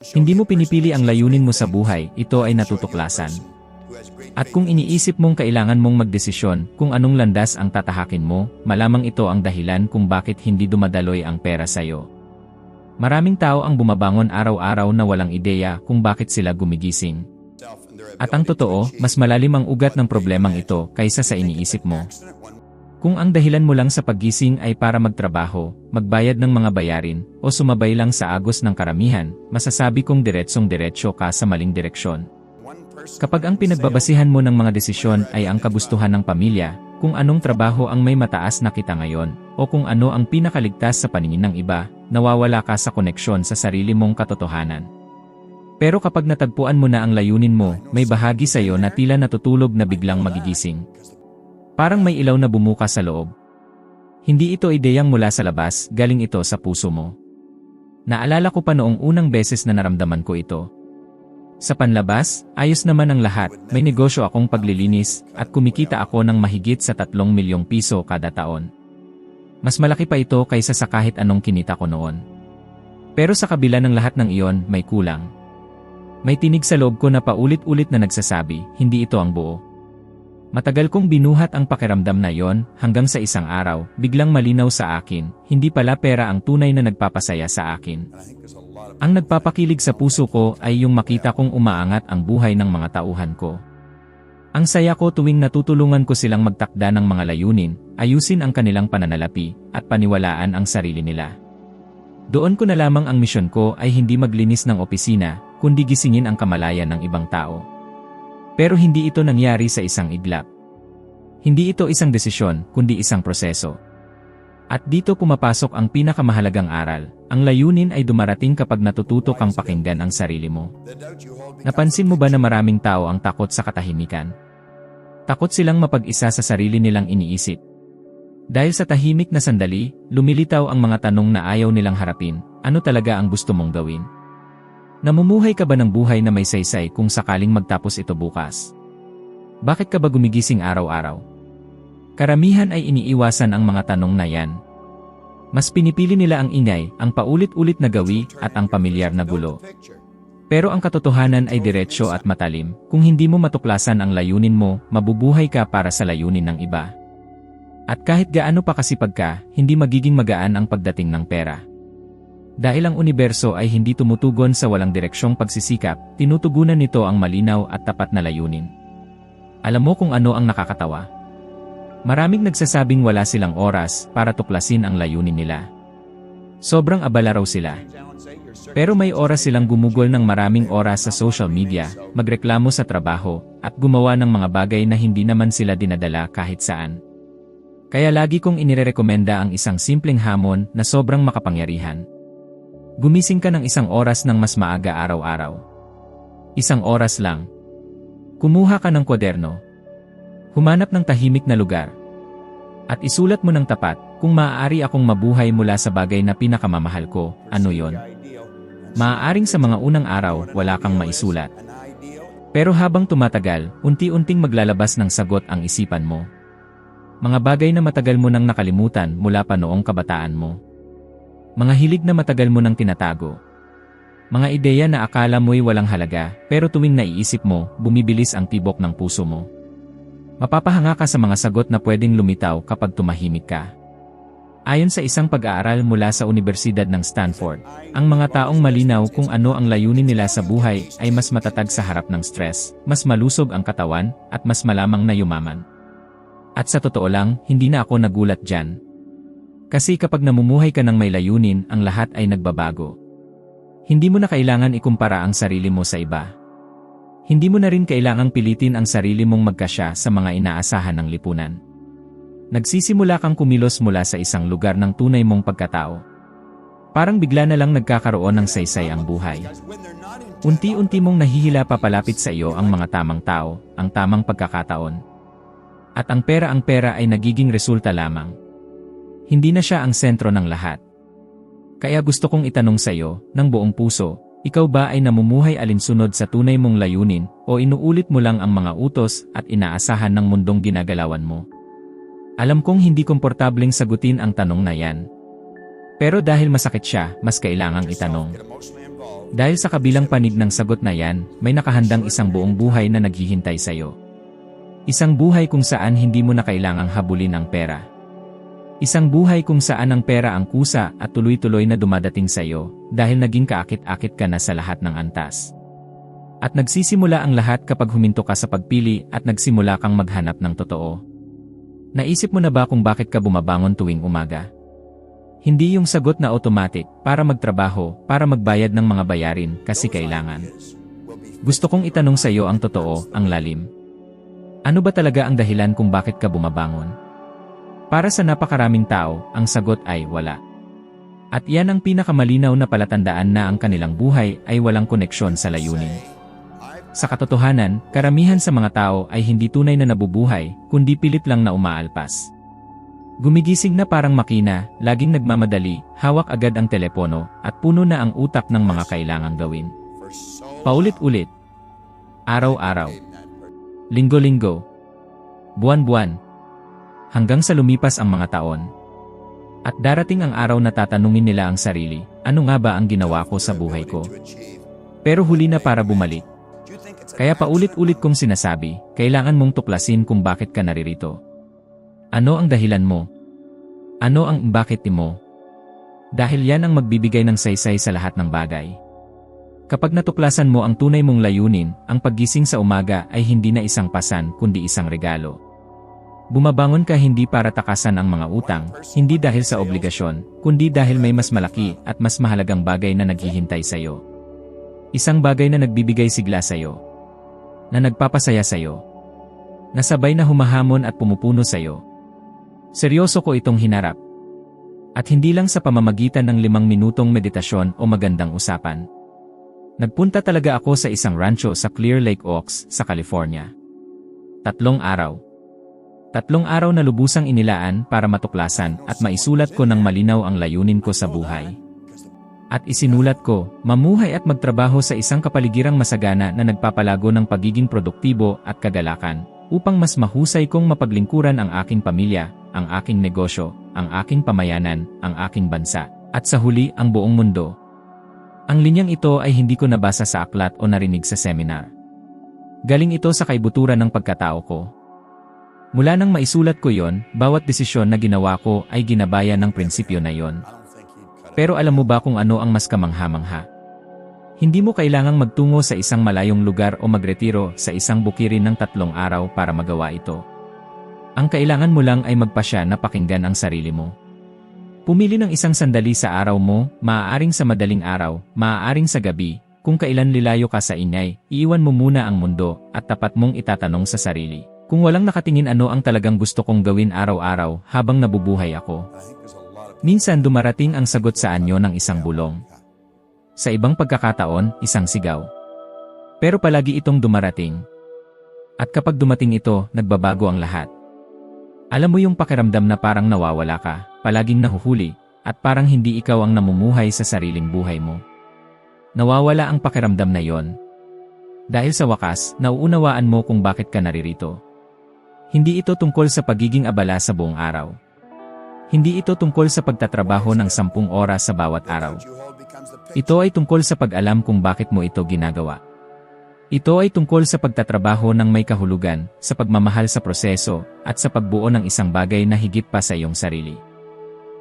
Hindi mo pinipili ang layunin mo sa buhay, ito ay natutuklasan. At kung iniisip mong kailangan mong magdesisyon kung anong landas ang tatahakin mo, malamang ito ang dahilan kung bakit hindi dumadaloy ang pera sa'yo. Maraming tao ang bumabangon araw-araw na walang ideya kung bakit sila gumigising. At ang totoo, mas malalim ang ugat ng problemang ito kaysa sa iniisip mo. Kung ang dahilan mo lang sa paggising ay para magtrabaho, magbayad ng mga bayarin, o sumabay lang sa agos ng karamihan, masasabi kong diretsong-diretsyo ka sa maling direksyon. Kapag ang pinagbabasihan mo ng mga desisyon ay ang kagustuhan ng pamilya, kung anong trabaho ang may mataas na kita ngayon, o kung ano ang pinakaligtas sa paningin ng iba, nawawala ka sa koneksyon sa sarili mong katotohanan. Pero kapag natagpuan mo na ang layunin mo, may bahagi sa iyo na tila natutulog na biglang magigising. Parang may ilaw na bumukas sa loob. Hindi ito ideyang mula sa labas, galing ito sa puso mo. Naalala ko pa noong unang beses na naramdaman ko ito. Sa panlabas, ayos naman ang lahat, may negosyo akong paglilinis, at kumikita ako ng mahigit sa 3 milyong piso kada taon. Mas malaki pa ito kaysa sa kahit anong kinita ko noon. Pero sa kabila ng lahat ng iyon, may kulang. May tinig sa loob ko na paulit-ulit na nagsasabi, hindi ito ang buo. Matagal kong binuhat ang pakiramdam na yon, hanggang sa isang araw, biglang malinaw sa akin, hindi pala pera ang tunay na nagpapasaya sa akin. Ang nagpapakilig sa puso ko ay yung makita kong umaangat ang buhay ng mga tauhan ko. Ang saya ko tuwing natutulungan ko silang magtakda ng mga layunin, ayusin ang kanilang pananalapi, at paniwalaan ang sarili nila. Doon ko na lamang ang misyon ko ay hindi maglinis ng opisina, kundi gisingin ang kamalayan ng ibang tao. Pero hindi ito nangyari sa isang iglap. Hindi ito isang desisyon, kundi isang proseso. At dito pumapasok ang pinakamahalagang aral. Ang layunin ay dumarating kapag natututo kang pakinggan ang sarili mo. Napansin mo ba na maraming tao ang takot sa katahimikan? Takot silang mapag-isa sa sarili nilang iniisip. Dahil sa tahimik na sandali, lumilitaw ang mga tanong na ayaw nilang harapin. Ano talaga ang gusto mong gawin? Namumuhay ka ba ng buhay na may saysay kung sakaling magtapos ito bukas? Bakit ka ba gumigising araw-araw? Karamihan ay iniiwasan ang mga tanong na yan. Mas pinipili nila ang ingay, ang paulit-ulit na gawi, at ang pamilyar na gulo. Pero ang katotohanan ay diretsyo at matalim. Kung hindi mo matuklasan ang layunin mo, mabubuhay ka para sa layunin ng iba. At kahit gaano pa kasipag ka, hindi magiging magaan ang pagdating ng pera. Dahil ang universo ay hindi tumutugon sa walang direksyong pagsisikap, tinutugunan nito ang malinaw at tapat na layunin. Alam mo kung ano ang nakakatawa? Maraming nagsasabing wala silang oras para tuklasin ang layunin nila. Sobrang abala raw sila. Pero may oras silang gumugol ng maraming oras sa social media, magreklamo sa trabaho, at gumawa ng mga bagay na hindi naman sila dinadala kahit saan. Kaya lagi kong inirekomenda ang isang simpleng hamon na sobrang makapangyarihan. Gumising ka ng 1 oras ng mas maaga araw-araw. 1 oras lang. Kumuha ka ng kwaderno. Humanap ng tahimik na lugar. At isulat mo ng tapat, kung maaari akong mabuhay mula sa bagay na pinakamamahal ko, ano yon? Maaaring sa mga unang araw, wala kang maisulat. Pero habang tumatagal, unti-unting maglalabas ng sagot ang isipan mo. Mga bagay na matagal mo nang nakalimutan mula pa noong kabataan mo. Mga hilig na matagal mo nang tinatago. Mga ideya na akala mo'y walang halaga, pero tuwing naiisip mo, bumibilis ang tibok ng puso mo. Mapapahanga ka sa mga sagot na pwedeng lumitaw kapag tumahimik ka. Ayon sa isang pag-aaral mula sa Universidad ng Stanford, ang mga taong malinaw kung ano ang layunin nila sa buhay ay mas matatag sa harap ng stress, mas malusog ang katawan, at mas malamang na yumaman. At sa totoo lang, hindi na ako nagulat dyan. Kasi kapag namumuhay ka ng may layunin, ang lahat ay nagbabago. Hindi mo na kailangan ikumpara ang sarili mo sa iba. Hindi mo na rin kailangang pilitin ang sarili mong magkasya sa mga inaasahan ng lipunan. Nagsisimula kang kumilos mula sa isang lugar ng tunay mong pagkatao. Parang bigla na lang nagkakaroon ng saysay ang buhay. Unti-unti mong nahihila papalapit sa iyo ang mga tamang tao, ang tamang pagkakataon. At ang pera ay nagiging resulta lamang. Hindi na siya ang sentro ng lahat. Kaya gusto kong itanong sa iyo, ng buong puso, ikaw ba ay namumuhay alinsunod sa tunay mong layunin o inuulit mo lang ang mga utos at inaasahan ng mundong ginagalawan mo? Alam kong hindi komportableng sagutin ang tanong na yan. Pero dahil masakit siya, mas kailangang itanong. Dahil sa kabilang panig ng sagot na yan, may nakahandang isang buong buhay na naghihintay sa'yo. Isang buhay kung saan hindi mo na kailangang habulin ang pera. Isang buhay kung saan ang pera ang kusa at tuloy-tuloy na dumadating sa'yo dahil naging kaakit-akit ka na sa lahat ng antas. At nagsisimula ang lahat kapag huminto ka sa pagpili at nagsimula kang maghanap ng totoo. Naisip mo na ba kung bakit ka bumabangon tuwing umaga? Hindi yung sagot na automatic, para magtrabaho, para magbayad ng mga bayarin, kasi kailangan. Gusto kong itanong sa iyo ang totoo, ang lalim. Ano ba talaga ang dahilan kung bakit ka bumabangon? Para sa napakaraming tao, ang sagot ay wala. At yan ang pinakamalinaw na palatandaan na ang kanilang buhay ay walang koneksyon sa layunin. Sa katotohanan, karamihan sa mga tao ay hindi tunay na nabubuhay, kundi pilit lang na umaalpas. Gumigising na parang makina, laging nagmamadali, hawak agad ang telepono, at puno na ang utak ng mga kailangang gawin. Paulit-ulit. Araw-araw. Linggo-linggo. Buwan-buwan. Hanggang sa lumipas ang mga taon. At darating ang araw na tatanungin nila ang sarili, ano nga ba ang ginawa ko sa buhay ko? Pero huli na para bumalik. Kaya paulit-ulit kong sinasabi, kailangan mong tuklasin kung bakit ka naririto. Ano ang dahilan mo? Ano ang bakit mo? Dahil yan ang magbibigay ng saysay sa lahat ng bagay. Kapag natuklasan mo ang tunay mong layunin, ang paggising sa umaga ay hindi na isang pasan kundi isang regalo. Bumabangon ka hindi para takasan ang mga utang, hindi dahil sa obligasyon, kundi dahil may mas malaki at mas mahalagang bagay na naghihintay sa iyo. Isang bagay na nagbibigay sigla sa iyo. Na nagpapasaya sa iyo. Na sabay na humahamon at pumupuno sa iyo. Seryoso ko itong hinarap. At hindi lang sa pamamagitan ng 5 minutong meditasyon o magandang usapan. Nagpunta talaga ako sa isang rancho sa Clear Lake Oaks, sa California. 3 araw. 3 araw na lubusang inilaan para matuklasan at maisulat ko ng malinaw ang layunin ko sa buhay. At isinulat ko, mamuhay at magtrabaho sa isang kapaligirang masagana na nagpapalago ng pagiging produktibo at kagalakan, upang mas mahusay kong mapaglingkuran ang aking pamilya, ang aking negosyo, ang aking pamayanan, ang aking bansa, at sa huli ang buong mundo. Ang linyang ito ay hindi ko nabasa sa aklat o narinig sa seminar. Galing ito sa kaibuturan ng pagkatao ko. Mula nang maisulat ko yon, bawat desisyon na ginawa ko ay ginabayan ng prinsipyo na yon. Pero alam mo ba kung ano ang mas kamangha-mangha? Hindi mo kailangang magtungo sa isang malayong lugar o magretiro sa isang bukirin ng 3 araw para magawa ito. Ang kailangan mo lang ay magpasya na pakinggan ang sarili mo. Pumili ng isang sandali sa araw mo, maaaring sa madaling araw, maaaring sa gabi, kung kailan lilayo ka sa ingay, iiwan mo muna ang mundo at tapat mong itatanong sa sarili. Kung walang nakatingin ano ang talagang gusto kong gawin araw-araw habang nabubuhay ako. Minsan dumarating ang sagot sa anyo ng isang bulong. Sa ibang pagkakataon, isang sigaw. Pero palagi itong dumarating. At kapag dumating ito, nagbabago ang lahat. Alam mo yung pakiramdam na parang nawawala ka, palaging nahuhuli, at parang hindi ikaw ang namumuhay sa sariling buhay mo. Nawawala ang pakiramdam na yon. Dahil sa wakas, nauunawaan mo kung bakit ka naririto. Hindi ito tungkol sa pagiging abala sa buong araw. Hindi ito tungkol sa pagtatrabaho ng 10 oras sa bawat araw. Ito ay tungkol sa pag-alam kung bakit mo ito ginagawa. Ito ay tungkol sa pagtatrabaho ng may kahulugan, sa pagmamahal sa proseso, at sa pagbuo ng isang bagay na higit pa sa iyong sarili.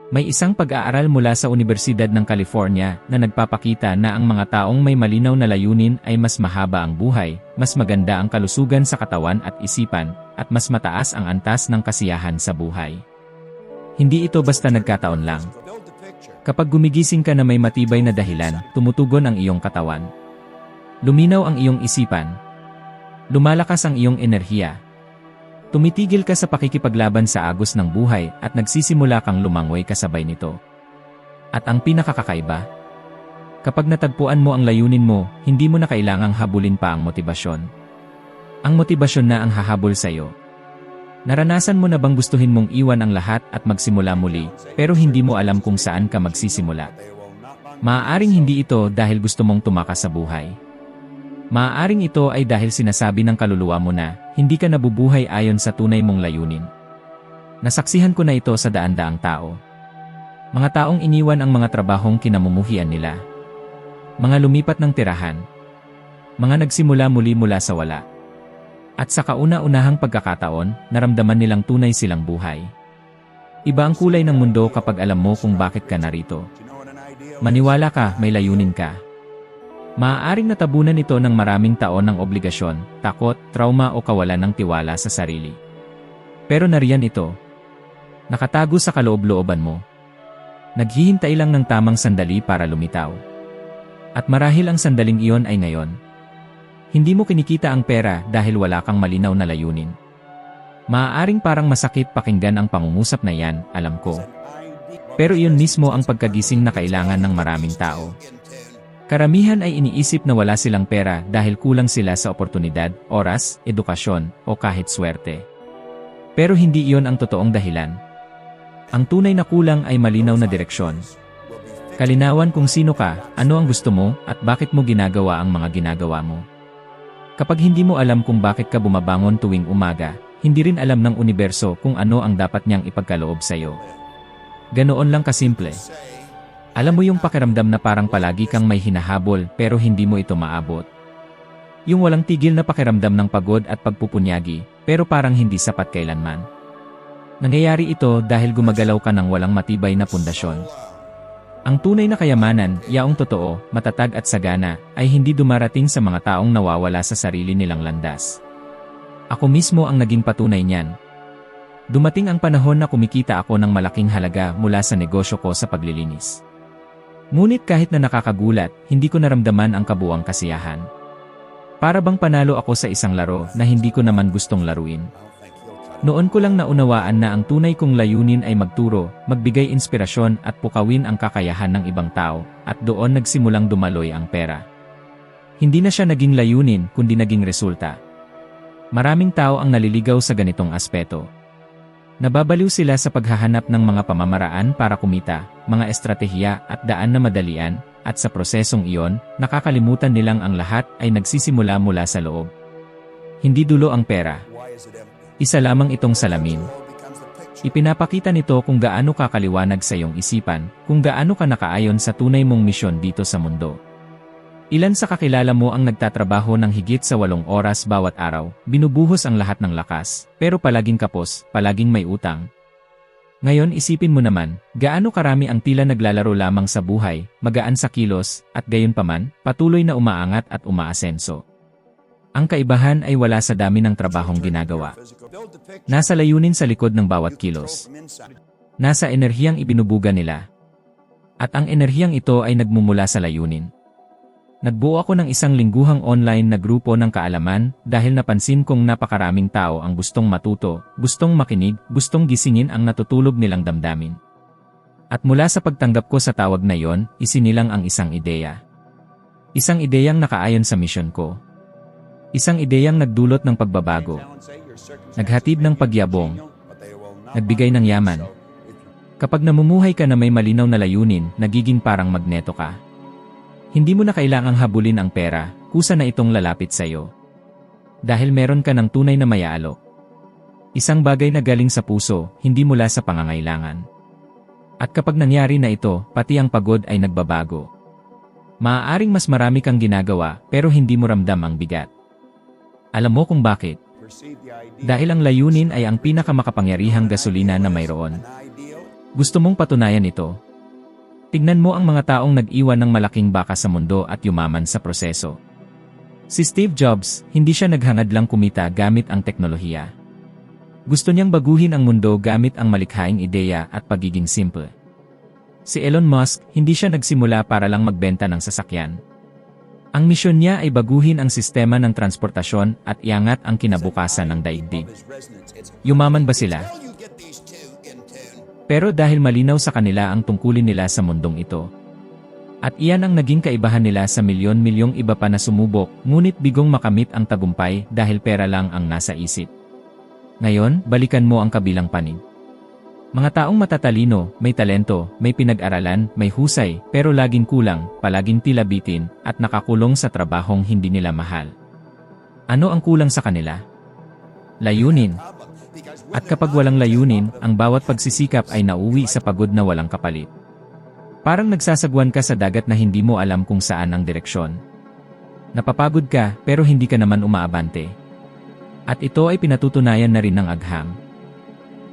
May isang pag-aaral mula sa Universidad ng California na nagpapakita na ang mga taong may malinaw na layunin ay mas mahaba ang buhay, mas maganda ang kalusugan sa katawan at isipan, at mas mataas ang antas ng kasiyahan sa buhay. Hindi ito basta nagkataon lang. Kapag gumigising ka na may matibay na dahilan, tumutugon ang iyong katawan. Luminaw ang iyong isipan. Lumalakas ang iyong enerhiya. Tumitigil ka sa pakikipaglaban sa agos ng buhay at nagsisimula kang lumangoy kasabay nito. At ang pinakakakaiba, kapag natagpuan mo ang layunin mo, hindi mo na kailangang habulin pa ang motibasyon. Ang motibasyon na ang hahabol sa iyo. Naranasan mo na bang gustuhin mong iwan ang lahat at magsimula muli, pero hindi mo alam kung saan ka magsisimula? Maaaring hindi ito dahil gusto mong tumakas sa buhay. Maaaring ito ay dahil sinasabi ng kaluluwa mo na, hindi ka nabubuhay ayon sa tunay mong layunin. Nasaksihan ko na ito sa daan-daang tao. Mga taong iniwan ang mga trabahong kinamumuhian nila. Mga lumipat ng tirahan. Mga nagsimula muli mula sa wala. At sa kauna-unahang pagkakataon, naramdaman nilang tunay silang buhay. Iba ang kulay ng mundo kapag alam mo kung bakit ka narito. Maniwala ka, may layunin ka. Maaaring natabunan ito ng maraming taon ng obligasyon, takot, trauma o kawalan ng tiwala sa sarili. Pero nariyan ito. Nakatago sa kaloob-looban mo. Naghihintay lang ng tamang sandali para lumitaw. At marahil ang sandaling iyon ay ngayon. Hindi mo kinikita ang pera dahil wala kang malinaw na layunin. Maaaring parang masakit pakinggan ang pangungusap na yan, alam ko. Pero iyon mismo ang pagkagising na kailangan ng maraming tao. Karamihan ay iniisip na wala silang pera dahil kulang sila sa oportunidad, oras, edukasyon, o kahit swerte. Pero hindi iyon ang totoong dahilan. Ang tunay na kulang ay malinaw na direksyon. Kalinawan kung sino ka, ano ang gusto mo, at bakit mo ginagawa ang mga ginagawa mo. Kapag hindi mo alam kung bakit ka bumabangon tuwing umaga, hindi rin alam ng universo kung ano ang dapat niyang ipagkaloob sa iyo. Ganoon lang kasimple. Alam mo yung pakiramdam na parang palagi kang may hinahabol pero hindi mo ito maabot. Yung walang tigil na pakiramdam ng pagod at pagpupunyagi, pero parang hindi sapat kailanman. Nangyayari ito dahil gumagalaw ka ng walang matibay na pundasyon. Ang tunay na kayamanan, yaong totoo, matatag at sagana, ay hindi dumarating sa mga taong nawawala sa sarili nilang landas. Ako mismo ang naging patunay niyan. Dumating ang panahon na kumikita ako ng malaking halaga mula sa negosyo ko sa paglilinis. Ngunit kahit na nakakagulat, hindi ko naramdaman ang kabuuang kasiyahan. Para bang panalo ako sa isang laro na hindi ko naman gustong laruin. Noon ko lang naunawaan na ang tunay kong layunin ay magturo, magbigay inspirasyon at pukawin ang kakayahan ng ibang tao, at doon nagsimulang dumaloy ang pera. Hindi na siya naging layunin kundi naging resulta. Maraming tao ang naliligaw sa ganitong aspeto. Nababaliw sila sa paghahanap ng mga pamamaraan para kumita, mga estratehiya at daan na madalian, at sa prosesong iyon, nakakalimutan nilang ang lahat ay nagsisimula mula sa loob. Hindi dulo ang pera. Isa lamang itong salamin. Ipinapakita nito kung gaano ka kaliwanag sa iyong isipan, kung gaano ka nakaayon sa tunay mong misyon dito sa mundo. Ilan sa kakilala mo ang nagtatrabaho ng higit sa 8 oras bawat araw, binubuhos ang lahat ng lakas, pero palaging kapos, palaging may utang. Ngayon isipin mo naman, gaano karami ang tila naglalaro lamang sa buhay, magaan sa kilos, at gayunpaman, patuloy na umaangat at umaasenso. Ang kaibahan ay wala sa dami ng trabahong ginagawa. Nasa layunin sa likod ng bawat kilos. Nasa enerhiyang ibinubuga nila. At ang enerhiyang ito ay nagmumula sa layunin. Nagbuo ako ng isang lingguhang online na grupo ng kaalaman dahil napansin kong napakaraming tao ang gustong matuto, gustong makinig, gustong gisingin ang natutulog nilang damdamin. At mula sa pagtanggap ko sa tawag na yon, isinilang ang isang ideya. Isang ideyang nakaayon sa misyon ko. Isang ideyang nagdulot ng pagbabago. Naghatid ng pagyabong. Nagbigay ng yaman. Kapag namumuhay ka na may malinaw na layunin, nagiging parang magneto ka. Hindi mo na kailangang habulin ang pera, kusa na itong lalapit sa iyo. Dahil meron ka ng tunay na mayaalok. Isang bagay na galing sa puso, hindi mula sa pangangailangan. At kapag nangyari na ito, pati ang pagod ay nagbabago. Maaaring mas marami kang ginagawa, pero hindi mo ramdam ang bigat. Alam mo kung bakit? Dahil ang layunin ay ang pinakamakapangyarihang gasolina na mayroon. Gusto mong patunayan ito? Tignan mo ang mga taong nag-iwan ng malaking baka sa mundo at yumaman sa proseso. Si Steve Jobs, hindi siya naghangad lang kumita gamit ang teknolohiya. Gusto niyang baguhin ang mundo gamit ang malikhaing ideya at pagiging simple. Si Elon Musk, hindi siya nagsimula para lang magbenta ng sasakyan. Ang misyon niya ay baguhin ang sistema ng transportasyon at iangat ang kinabukasan ng daigdig. Yumaman ba sila? Pero dahil malinaw sa kanila ang tungkulin nila sa mundong ito. At iyan ang naging kaibahan nila sa milyon-milyong iba pa na sumubok, ngunit bigong makamit ang tagumpay dahil pera lang ang nasa isip. Ngayon, balikan mo ang kabilang panig. Mga taong matatalino, may talento, may pinag-aralan, may husay, pero laging kulang, palaging tila bitin, at nakakulong sa trabahong hindi nila mahal. Ano ang kulang sa kanila? Layunin. At kapag walang layunin, ang bawat pagsisikap ay nauwi sa pagod na walang kapalit. Parang nagsasagwan ka sa dagat na hindi mo alam kung saan ang direksyon. Napapagod ka pero hindi ka naman umaabante. At ito ay pinatutunayan na rin ng agham.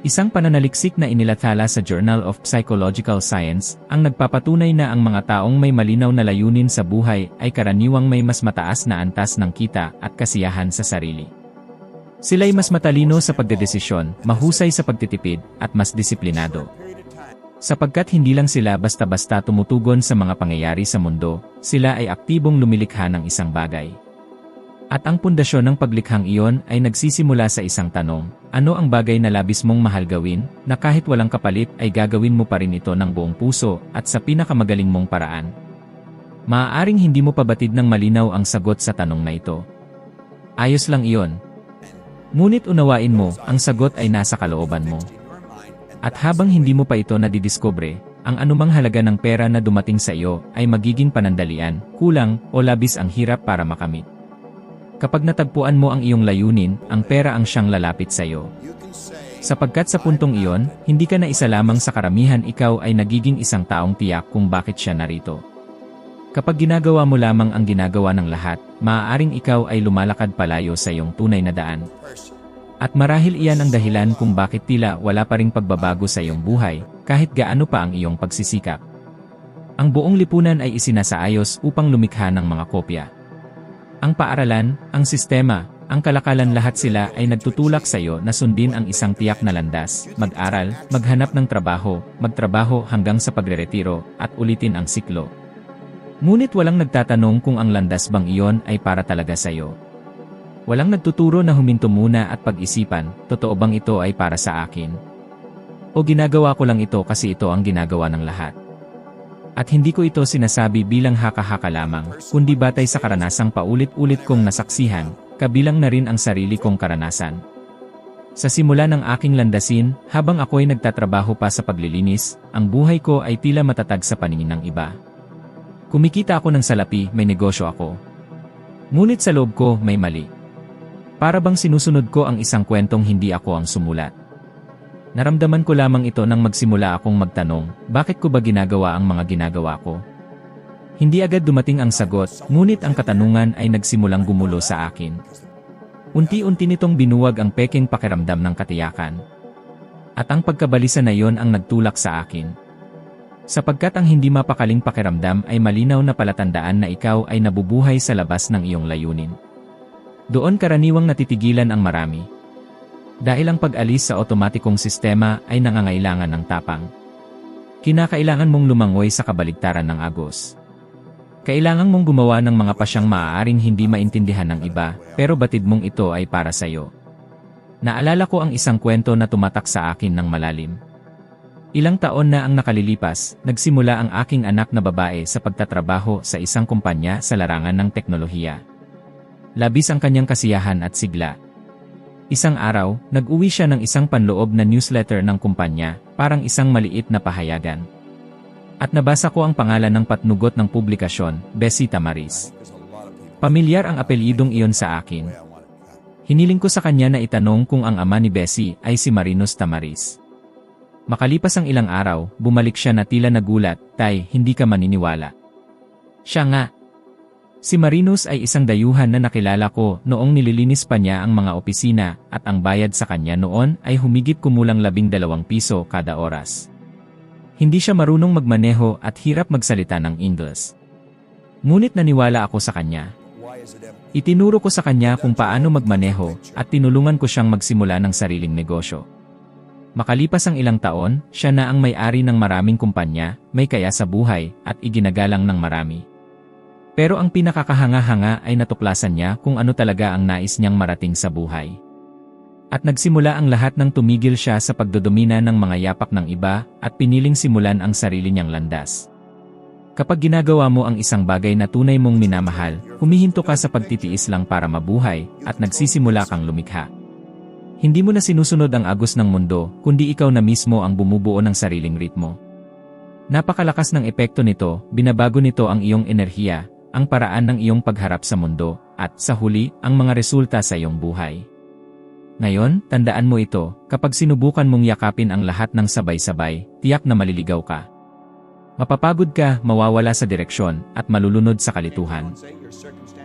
Isang pananaliksik na inilathala sa Journal of Psychological Science ang nagpapatunay na ang mga taong may malinaw na layunin sa buhay ay karaniwang may mas mataas na antas ng kita at kasiyahan sa sarili. Sila'y mas matalino sa pagdedesisyon, mahusay sa pagtitipid, at mas disiplinado. Sapagkat hindi lang sila basta-basta tumutugon sa mga pangyayari sa mundo, sila ay aktibong lumilikha ng isang bagay. At ang pundasyon ng paglikhang iyon ay nagsisimula sa isang tanong, ano ang bagay na labis mong mahal gawin, na kahit walang kapalit ay gagawin mo pa rin ito ng buong puso at sa pinakamagaling mong paraan? Maaaring hindi mo pabatid ng malinaw ang sagot sa tanong na ito. Ayos lang iyon. Ngunit unawain mo, ang sagot ay nasa kalooban mo. At habang hindi mo pa ito nadidiskubre, ang anumang halaga ng pera na dumating sa iyo ay magiging panandalian, kulang, o labis ang hirap para makamit. Kapag natagpuan mo ang iyong layunin, ang pera ang siyang lalapit sa iyo. Sapagkat sa puntong iyon, hindi ka na isa lamang sa karamihan, ikaw ay nagiging isang taong tiyak kung bakit siya narito. Kapag ginagawa mo lamang ang ginagawa ng lahat, maaaring ikaw ay lumalakad palayo sa iyong tunay na daan. At marahil iyan ang dahilan kung bakit tila wala pa ring pagbabago sa iyong buhay, kahit gaano pa ang iyong pagsisikap. Ang buong lipunan ay isinasaayos upang lumikha ng mga kopya. Ang paaralan, ang sistema, ang kalakalan, lahat sila ay nagtutulak sa iyo na sundin ang isang tiyak na landas, mag-aral, maghanap ng trabaho, magtrabaho hanggang sa pagreretiro, at ulitin ang siklo. Ngunit walang nagtatanong kung ang landas bang iyon ay para talaga sa iyo. Walang nagtuturo na huminto muna at pag-isipan, totoo bang ito ay para sa akin? O ginagawa ko lang ito kasi ito ang ginagawa ng lahat? At hindi ko ito sinasabi bilang haka-haka lamang, kundi batay sa karanasang paulit-ulit kong nasaksihan, kabilang na rin ang sarili kong karanasan. Sa simula ng aking landasin, habang ako'y nagtatrabaho pa sa paglilinis, ang buhay ko ay tila matatag sa paningin ng iba. Kumikita ako ng salapi, may negosyo ako. Ngunit sa loob ko, may mali. Para bang sinusunod ko ang isang kwentong hindi ako ang sumulat. Naramdaman ko lamang ito nang magsimula akong magtanong, bakit ko ba ginagawa ang mga ginagawa ko? Hindi agad dumating ang sagot, ngunit ang katanungan ay nagsimulang gumulo sa akin. Unti-unti nitong binuwag ang pekeng pakiramdam ng katiyakan. At ang pagkabalisa na iyon ang nagtulak sa akin. Sapagkat ang hindi mapakaling pakiramdam ay malinaw na palatandaan na ikaw ay nabubuhay sa labas ng iyong layunin. Doon karaniwang natitigilan ang marami. Dahil ang pag-alis sa otomatikong sistema ay nangangailangan ng tapang. Kinakailangan mong lumangoy sa kabaligtaran ng agos. Kailangan mong gumawa ng mga pasyang maaaring hindi maintindihan ng iba, pero batid mong ito ay para sa iyo. Naalala ko ang isang kwento na tumatak sa akin ng malalim. Ilang taon na ang nakalilipas, nagsimula ang aking anak na babae sa pagtatrabaho sa isang kumpanya sa larangan ng teknolohiya. Labis ang kanyang kasiyahan at sigla. Isang araw, nag-uwi siya ng isang panloob na newsletter ng kumpanya, parang isang maliit na pahayagan. At nabasa ko ang pangalan ng patnugot ng publikasyon, Bessie Tamaris. Pamilyar ang apelyidong iyon sa akin. Hiniling ko sa kanya na itanong kung ang ama ni Bessie ay si Marinus Tamaris. Makalipas ang ilang araw, bumalik siya na tila nagulat, "Tay, hindi ka maniniwala." Siya nga. Si Marinus ay isang dayuhan na nakilala ko noong nililinis pa niya ang mga opisina at ang bayad sa kanya noon ay humigit kumulang 12 piso kada oras. Hindi siya marunong magmaneho at hirap magsalita ng Ingles. Ngunit naniwala ako sa kanya. Itinuro ko sa kanya kung paano magmaneho at tinulungan ko siyang magsimula ng sariling negosyo. Makalipas ang ilang taon, siya na ang may-ari ng maraming kumpanya, may kaya sa buhay at iginagalang ng marami. Pero ang pinakakahanga-hanga ay natuklasan niya kung ano talaga ang nais niyang marating sa buhay. At nagsimula ang lahat nang tumigil siya sa pagdodomina ng mga yapak ng iba at piniling simulan ang sarili niyang landas. Kapag ginagawa mo ang isang bagay na tunay mong minamahal, humihinto ka sa pagtitiis lang para mabuhay at nagsisimula kang lumikha. Hindi mo na sinusunod ang agos ng mundo, kundi ikaw na mismo ang bumubuo ng sariling ritmo. Napakalakas ng epekto nito, binabago nito ang iyong enerhiya, ang paraan ng iyong pagharap sa mundo, at sa huli, ang mga resulta sa iyong buhay. Ngayon, tandaan mo ito, kapag sinubukan mong yakapin ang lahat ng sabay-sabay, tiyak na maliligaw ka. Mapapagod ka, mawawala sa direksyon, at malulunod sa kalituhan.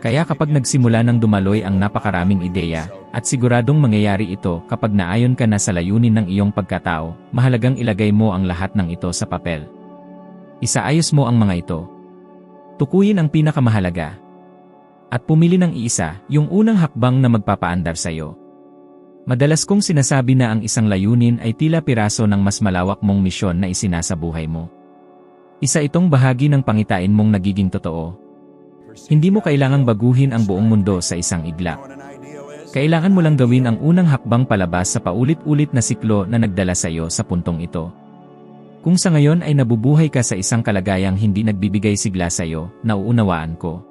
Kaya kapag nagsimula ng dumaloy ang napakaraming ideya, at siguradong mangyayari ito kapag naayon ka na sa layunin ng iyong pagkatao, mahalagang ilagay mo ang lahat ng ito sa papel. Isaayos mo ang mga ito. Tukuyin ang pinakamahalaga. At pumili ng iisa, yung unang hakbang na magpapaandar sa iyo. Madalas kong sinasabi na ang isang layunin ay tila piraso ng mas malawak mong misyon na isinasa buhay mo. Isa itong bahagi ng pangitain mong nagiging totoo. Hindi mo kailangang baguhin ang buong mundo sa isang iglap. Kailangan mo lang gawin ang unang hakbang palabas sa paulit-ulit na siklo na nagdala sa iyo sa puntong ito. Kung sa ngayon ay nabubuhay ka sa isang kalagayang hindi nagbibigay sigla sa iyo, nauunawaan ko.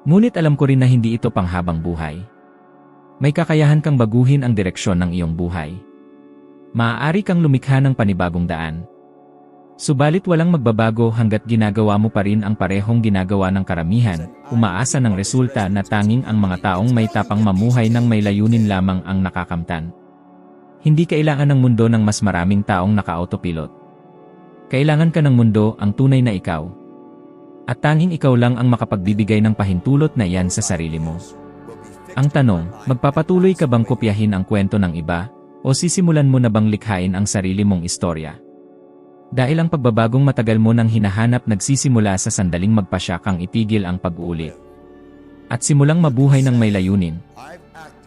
Ngunit alam ko rin na hindi ito panghabang buhay. May kakayahan kang baguhin ang direksyon ng iyong buhay. Maaari kang lumikha ng panibagong daan. Subalit walang magbabago hanggat ginagawa mo pa rin ang parehong ginagawa ng karamihan, umaasa ng resulta na tanging ang mga taong may tapang mamuhay ng may layunin lamang ang nakakamtan. Hindi kailangan ng mundo ng mas maraming taong naka-autopilot. Kailangan ka ng mundo ang tunay na ikaw. At tanging ikaw lang ang makapagbibigay ng pahintulot na yan sa sarili mo. Ang tanong, magpapatuloy ka bang kopyahin ang kwento ng iba, o sisimulan mo na bang likhain ang sarili mong istorya? Dahil ang pagbabagong matagal mo nang hinahanap nagsisimula sa sandaling magpasya kang itigil ang pag-uulit. At simulang mabuhay ng may layunin.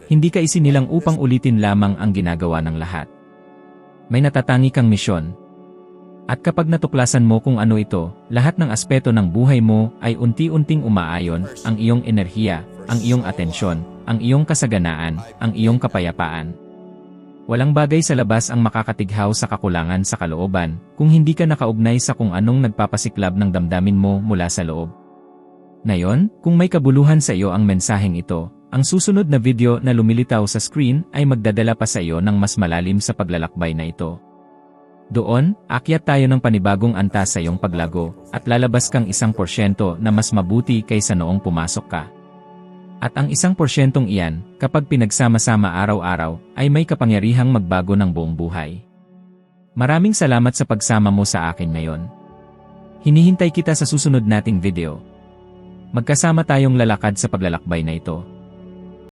Hindi ka isinilang upang ulitin lamang ang ginagawa ng lahat. May natatangi kang misyon. At kapag natuklasan mo kung ano ito, lahat ng aspeto ng buhay mo ay unti-unting umaayon, ang iyong enerhiya, ang iyong atensyon, ang iyong kasaganaan, ang iyong kapayapaan. Walang bagay sa labas ang makakatighaw sa kakulangan sa kalooban, kung hindi ka nakaugnay sa kung anong nagpapasiklab ng damdamin mo mula sa loob. Ngayon, kung may kabuluhan sa iyo ang mensaheng ito, ang susunod na video na lumilitaw sa screen ay magdadala pa sa iyo ng mas malalim sa paglalakbay na ito. Doon, akyat tayo ng panibagong antas sa iyong paglago, at lalabas kang 1% na mas mabuti kaysa noong pumasok ka. At ang 1% iyan, kapag pinagsama-sama araw-araw, ay may kapangyarihang magbago ng buong buhay. Maraming salamat sa pagsama mo sa akin ngayon. Hinihintay kita sa susunod nating video. Magkasama tayong lalakad sa paglalakbay na ito.